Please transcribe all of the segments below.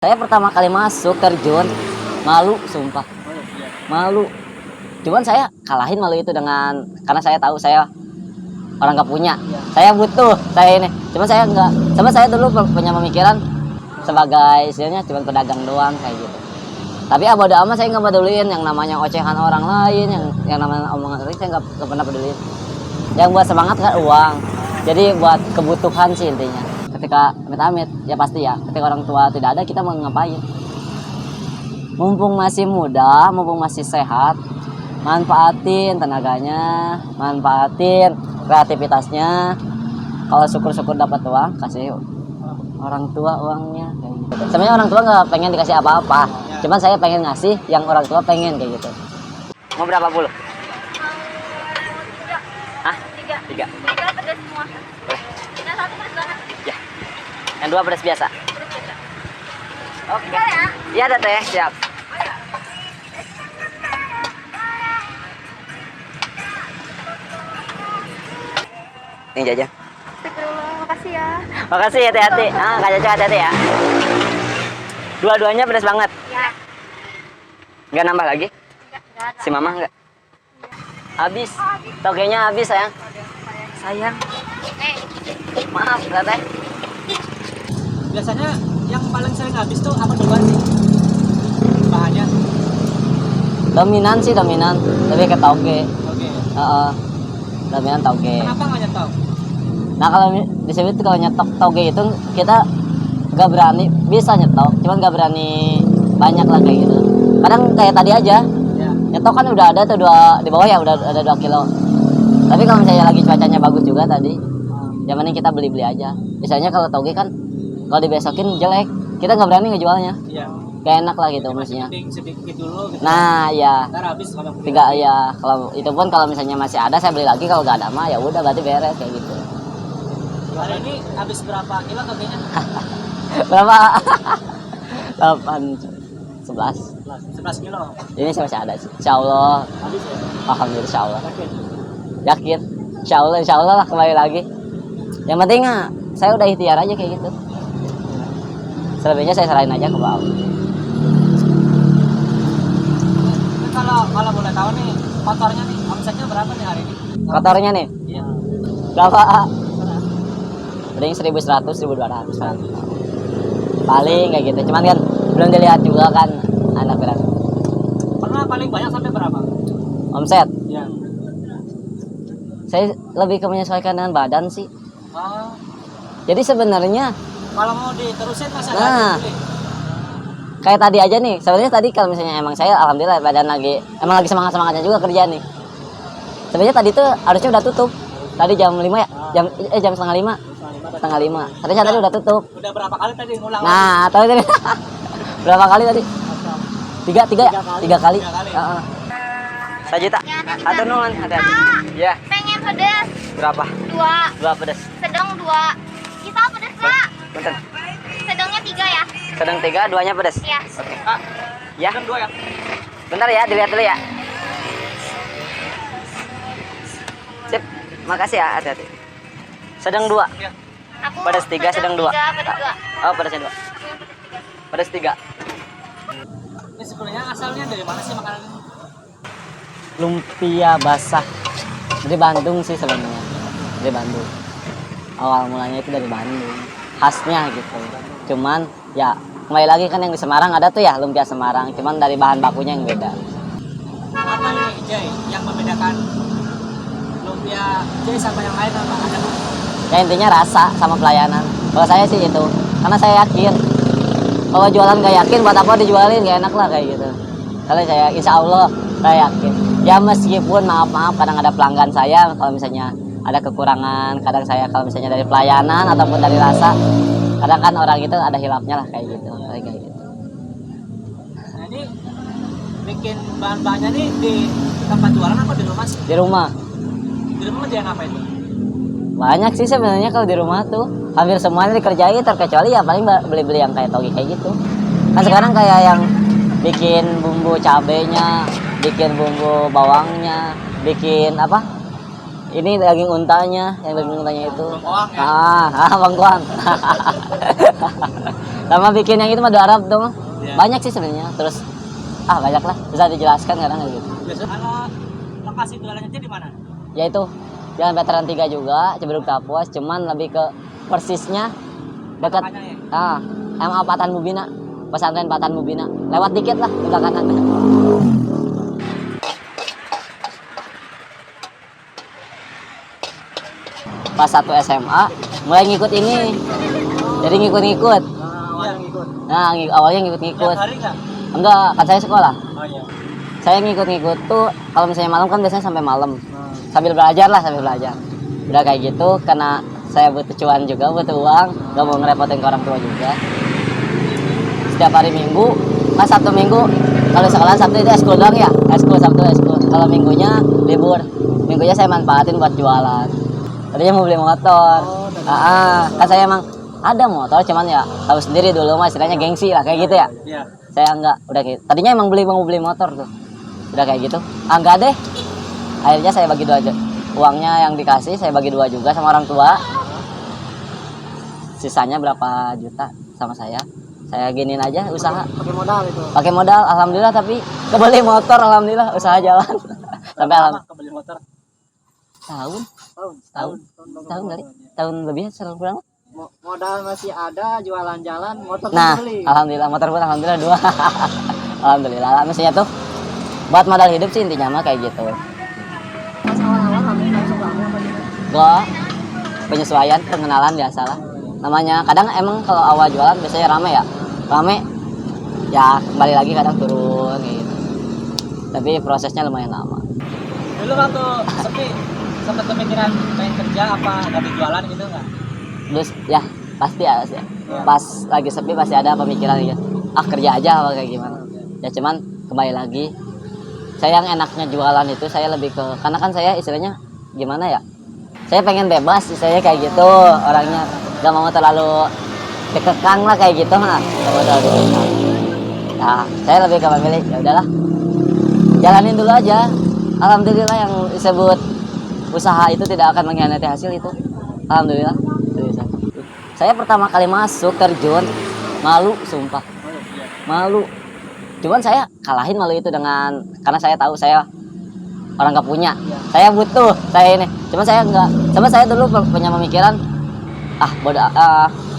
Saya pertama kali masuk terjun, malu sumpah, malu. Cuman saya kalahin malu itu dengan karena saya tahu saya orang gak punya. Saya butuh, saya ini. Cuman saya enggak. Sama saya dulu punya pemikiran sebagai istilahnya cuma pedagang doang kayak gitu. Tapi bodo amat saya nggak peduliin yang namanya ocehan orang lain, yang namanya omongan orang saya nggak pernah peduliin. Yang buat semangat kan uang. Jadi buat kebutuhan sih intinya. Ketika amit-amit ya pasti ya. Ketika orang tua tidak ada kita mau ngapain? Mumpung masih muda, mumpung masih sehat, manfaatin tenaganya, manfaatin kreativitasnya. Kalau syukur-syukur dapat uang, kasih orang tua uangnya. Sebenarnya orang tua nggak pengen dikasih apa-apa, cuman saya pengen ngasih yang orang tua pengen kayak gitu. Mau berapa puluh? Hah? Tiga. Tiga pedas semua. Boleh. Yang satu pedas banget. Ya. Yang dua pedas biasa. Pedas biasa. Oke. Ya. Iya ada teh, siap. Ini jajan. Astagfirullah, makasih ya. Makasih ya, hati-hati. Kak Caca hati-hati ya. Dua-duanya pedas banget. Ya. Nggak nambah lagi? Enggak ada. Si Mama nggak? Habis. Togenya habis sayang. Sayang. Maaf, Teh. Biasanya yang paling sering habis tuh apa duluan sih? Bahannya? Dominan sih dominan, lebih ke toge. Oke. Dominan toge. Kenapa nggak nyetok? Nah kalau di sini tuh kalau nyetok toge itu kita nggak berani, bisa nyetok, cuman nggak berani banyak lah kayak gitu. Kadang kayak tadi aja, Ya. nyetok kan udah ada tuh di bawah ya udah ada 2 kilo. Tapi kalau misalnya lagi cuacanya bagus juga tadi, yang penting kita beli-beli aja. Misalnya kalau toge kan kalau dibesokin jelek, kita nggak berani ngejualnya. Iya. Gak enak lah gitu maksudnya. Sedikit dulu gitu. Nah ya, Ntar habis kalau beli. tiga ya kalau itu pun kalau misalnya masih ada saya beli lagi, kalau nggak ada mah ya udah berarti beres kayak gitu. Hari ini habis berapa kilo togenya? Berapa? 8 11. 11 kilo. Ini saya masih ada sih. Insya Allah. Habis ya? Alhamdulillah insya Allah. Oke. Yakin? Insya Allah lah kembali lagi. Yang penting saya udah ikhtiar aja kayak gitu. Selebihnya saya serahin aja ke bawah. Kalau boleh tahu nih, kotornya nih, omsetnya berapa nih hari ini? Kotornya nih, Iya. berapa? Paling 1.100, 1.200 paling kayak gitu. Cuman kan belum dilihat juga kan anak berat. Pernah paling banyak sampai berapa? Omset, Iya. saya lebih ke menyesuaikan dengan badan sih. Oh, Jadi sebenarnya kalau mau diterusin masih Nah. ada beli. kayak tadi aja nih. Sebenarnya tadi kalau misalnya emang saya alhamdulillah badan emang lagi semangatnya juga kerja nih. Sebenarnya tadi tuh harusnya udah tutup. Tadi jam 5 ya? Jam setengah 5. Setengah 5. Ternyata tadi udah tutup. Udah berapa kali tadi ngulang? Nah, tahu tadi berapa kali tadi? Tiga Tiga kali. kali. Heeh. 1 juta. Atur nuhun, hati-hati. Ya, Pengen pedas berapa? 2, 2 pedas. sedang 2. Kita pedas Kak. Bentar. Sedangnya 3 ya. Sedang 3, 2-nya pedas. Iya. Ah, Ya. kan 2 ya? Bentar ya, dilihat dulu ya. Sip. Makasih ya, hati-hati. Sedang 2. Iya. Aku Pedas 3, sedang 2. 3, pedas 2. Oh, pedasnya 2. Pedas 3. Ini sebenarnya asalnya dari mana sih makanan ini? Lumpia basah. Dari Bandung sih sebenarnya. Dari Bandung. Awal mulanya itu dari Bandung. Khasnya gitu. Cuman ya kembali lagi kan yang di Semarang ada tuh ya lumpia Semarang. Cuman dari bahan bakunya yang beda. Apa nih Jay yang membedakan lumpia Jay sama yang lain apa ada? Ya intinya rasa sama pelayanan. Kalau saya sih itu. Karena saya yakin. Kalau jualan gak yakin buat apa dijualin, gak enak lah kayak gitu. Kalau saya insya Allah saya yakin. Ya meskipun maaf kadang ada pelanggan saya kalau misalnya ada kekurangan, kadang saya kalau misalnya dari pelayanan ataupun dari rasa, kadang kan orang itu ada hilapnya lah kayak gitu. Kayak gitu. Nah ini bikin bahan-bahannya nih di tempat jualan apa di rumah sih? Di rumah Di rumah aja ngapain tuh? banyak sih sebenarnya kalau di rumah tuh hampir semuanya dikerjain terkecuali ya paling beli-beli yang kayak toge kayak gitu. Kan sekarang kayak yang bikin bumbu cabenya, bikin bumbu bawangnya, bikin apa? Ini daging untanya, yang daging untanya itu. Bengkoang ya. Bangkuang. Sama bikin yang itu madu Arab dong. Iya. Banyak sih sebenarnya. Terus banyak lah, bisa dijelaskan kadang kayak gitu. Biasa kalau lokasi jualannya di mana? Yaitu Jalan Veteran 3 juga, Ciberuk Kapuas, cuman lebih ke persisnya dekat Makanya ya. MA Patan Mubina, pesantren Patan Mubina. Lewat dikit lah di kanan. Pas 1 SMA mulai ngikut ini. Jadi ngikut-ngikut. Awalnya ngikut. Nah, awalnya Tiap ngikut-ngikut. hari nggak? Enggak, kan saya sekolah. Oh iya. Saya ngikut-ngikut tuh kalau misalnya malam kan biasanya sampai malam. Sambil belajar lah, sambil belajar. Udah kayak gitu karena saya butuh cuan juga, butuh uang, gak mau ngerepotin ke orang tua juga. Setiap hari Minggu, pas Sabtu Minggu, kalau sekolah Sabtu itu eskul doang ya, eskul Sabtu eskul. Kalau minggunya libur, minggunya saya manfaatin buat jualan. Tadinya mau beli motor. Kan saya emang ada motor, cuman ya tahu sendiri dulu mas, istilahnya gengsi lah kayak gitu ya. Iya. Saya enggak, udah gitu. Tadinya emang mau beli motor tuh. Udah kayak gitu. Enggak deh. Akhirnya saya bagi 2 aja. Uangnya yang dikasih saya bagi 2 juga sama orang tua. Sisanya berapa juta sama saya. Saya giniin aja usaha. Pakai modal itu. Pakai modal alhamdulillah, tapi kebeli motor alhamdulillah, usaha jalan. Sampai kebeli motor. tahun Tahun. kali. Tahun lebih selalu kurang. Modal masih ada, jualan jalan, motor Nah, beli. alhamdulillah motor pun alhamdulillah 2. Alhamdulillah lah, maksudnya tuh buat modal hidup sih intinya mah kayak gitu. Pas awal-awal kami langsung rame apa gimana? Gua penyesuaian, pengenalan biasa lah. Namanya kadang emang kalau awal jualan biasanya rame ya. Rame ya kembali lagi kadang turun kayak gitu. Tapi prosesnya lumayan lama. Dulu waktu sepi sempat kepikiran pengen kerja apa nggak jualan gitu nggak? Terus ya pasti ya. Pas lagi sepi pasti ada pemikiran gitu. Kerja aja apa kayak gimana. Ya cuman kembali lagi saya yang enaknya jualan itu saya lebih ke, karena kan saya istilahnya gimana ya, saya pengen bebas istilahnya kayak gitu orangnya, gak mau terlalu dikekang lah kayak gitu nah, gak mau terlalu dikekang. Nah saya lebih ke memilih ya udahlah jalanin dulu aja. Alhamdulillah yang disebut usaha itu tidak akan mengkhianati hasil itu, alhamdulillah. Saya pertama kali masuk terjun malu sumpah, malu. Cuman saya kalahin malu itu dengan, karena saya tahu saya orang gak punya, saya butuh, saya ini. Cuman saya enggak, sama saya dulu punya pemikiran, bodoh,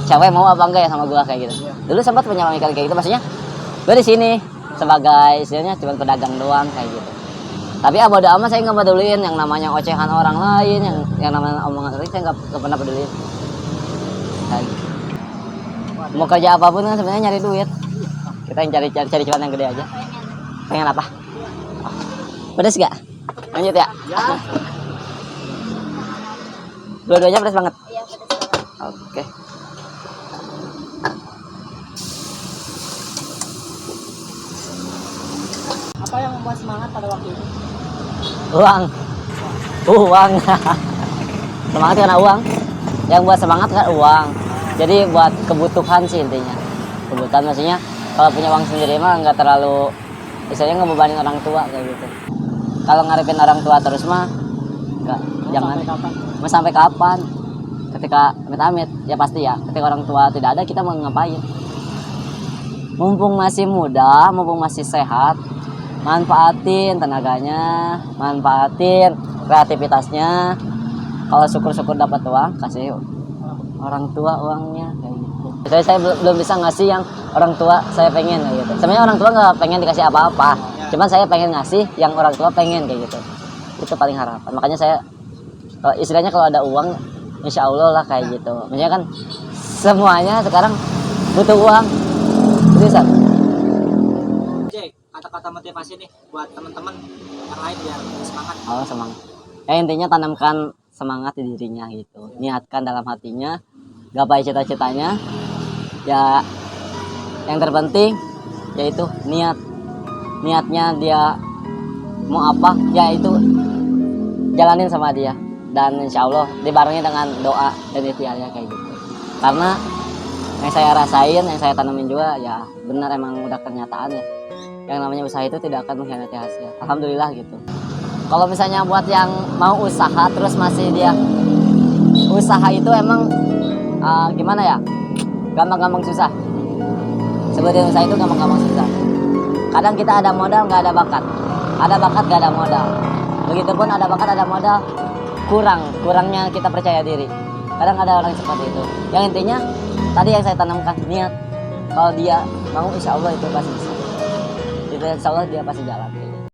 cewek mau apa enggak ya sama gua kayak gitu. Dulu sempat punya pemikiran kayak gitu, maksudnya gua di sini sebagai istilahnya cuma pedagang doang kayak gitu. Tapi bodoh amat, saya nggak peduliin yang namanya ocehan orang lain, yang namanya omongan orang, saya nggak pernah peduliin. Kayak gitu. Mau kerja apapun kan sebenarnya nyari duit. Kita yang cari cuan yang gede aja. Pengen apa? Pedes gak? Lanjut ya? Dua-duanya pedes banget? Iya, pedas banget. Oke. Apa yang membuat semangat pada waktu itu? Uang. Semangat karena uang. Yang buat semangat kan uang. Jadi buat kebutuhan sih intinya. Kebutuhan maksudnya kalau punya uang sendiri mah nggak terlalu, istilahnya ngebebanin orang tua kayak gitu. Kalau ngarepin orang tua terus mah nggak, jangan. Mau sampai kapan? Ketika amit-amit ya pasti ya. Ketika orang tua tidak ada kita mau ngapain? Mumpung masih muda, mumpung masih sehat, manfaatin tenaganya, manfaatin kreativitasnya. Kalau syukur-syukur dapat uang, kasih orang tua uangnya kayak gitu. Saya belum bisa ngasih yang orang tua saya pengen kayak gitu. Sebenarnya orang tua nggak pengen dikasih apa-apa, cuman saya pengen ngasih yang orang tua pengen kayak gitu. Itu paling harapan. Makanya saya istilahnya kalau ada uang, insya Allah lah kayak gitu. Maksudnya kan semuanya sekarang butuh uang. Bisa. Jack, kata-kata motivasi nih buat teman-teman yang lain biar semangat. Oh semangat. Ya intinya tanamkan semangat di dirinya gitu. Niatkan dalam hatinya, gapai cita-citanya. Ya yang terpenting yaitu niatnya dia mau apa ya itu jalanin sama dia, dan insya Allah dibarengi dengan doa dan ikhtiarnya kayak gitu. Karena yang saya rasain, yang saya tanamin juga ya benar emang udah kenyataan ya, yang namanya usaha itu tidak akan mengkhianati hasil, alhamdulillah gitu. Kalau misalnya buat yang mau usaha terus masih dia usaha itu emang gimana ya, gampang-gampang susah. Sebenarnya usaha itu gampang-gampang susah. Kadang kita ada modal nggak ada bakat, ada bakat nggak ada modal. Begitupun ada bakat ada modal, kurangnya kita percaya diri. Kadang ada orang seperti itu. Yang intinya tadi yang saya tanamkan niat. Kalau dia mau insya Allah itu pasti bisa. Insya Allah dia pasti jalan.